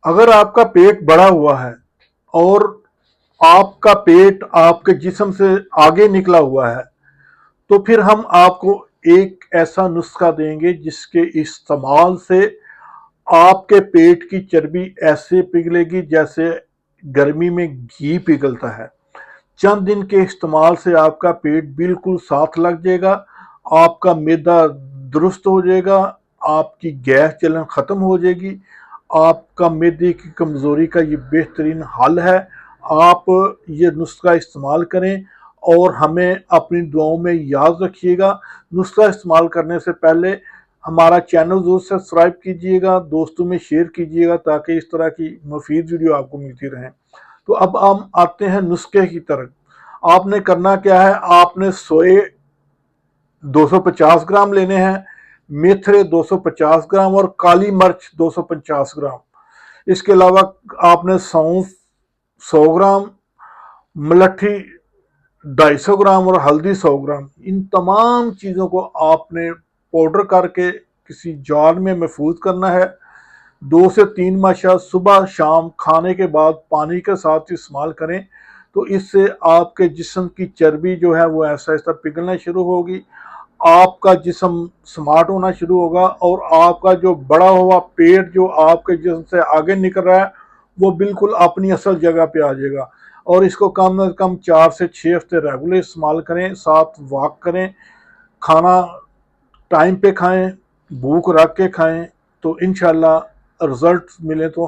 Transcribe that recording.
اگر آپ کا پیٹ بڑا ہوا ہے اور آپ کا پیٹ آپ کے جسم سے آگے نکلا ہوا ہے تو پھر ہم آپ کو ایک ایسا نسخہ دیں گے جس کے استعمال سے آپ کے پیٹ کی چربی ایسے پگھلے گی جیسے گرمی میں گھی پگھلتا ہے۔ چند دن کے استعمال سے آپ کا پیٹ بالکل ساتھ لگ جائے گا، آپ کا معدہ درست ہو جائے گا، آپ کی گیس جلن ختم ہو جائے گی۔ آپ کا معدے کی کمزوری کا یہ بہترین حل ہے۔ آپ یہ نسخہ استعمال کریں اور ہمیں اپنی دعاؤں میں یاد رکھیے گا۔ نسخہ استعمال کرنے سے پہلے ہمارا چینل ضرور سبسکرائب کیجیے گا، دوستوں میں شیئر کیجیے گا تاکہ اس طرح کی مفید ویڈیو آپ کو ملتی رہیں۔ تو اب ہم آتے ہیں نسخے کی طرف۔ آپ نے کرنا کیا ہے، آپ نے سوئے 250 گرام لینے ہیں، میتھرے 250 گرام اور کالی مرچ 250 گرام۔ اس کے علاوہ آپ نے سونف 100 گرام، ملٹھی 250 گرام اور ہلدی 100 گرام۔ ان تمام چیزوں کو آپ نے پاؤڈر کر کے کسی جار میں محفوظ کرنا ہے۔ 2 سے 3 ماشا صبح شام کھانے کے بعد پانی کے ساتھ استعمال کریں تو اس سے آپ کے جسم کی چربی جو ہے وہ ایسا ایسا پگھلنا شروع ہوگی، آپ کا جسم سمارٹ ہونا شروع ہوگا اور آپ کا جو بڑا ہوا پیٹ جو آپ کے جسم سے آگے نکل رہا ہے وہ بالکل اپنی اصل جگہ پہ آ جائے گا۔ اور اس کو کم از کم 4 سے 6 ہفتے ریگولر استعمال کریں، ساتھ واک کریں، کھانا ٹائم پہ کھائیں، بھوک رکھ کے کھائیں، تو انشاءاللہ رزلٹ ملے تو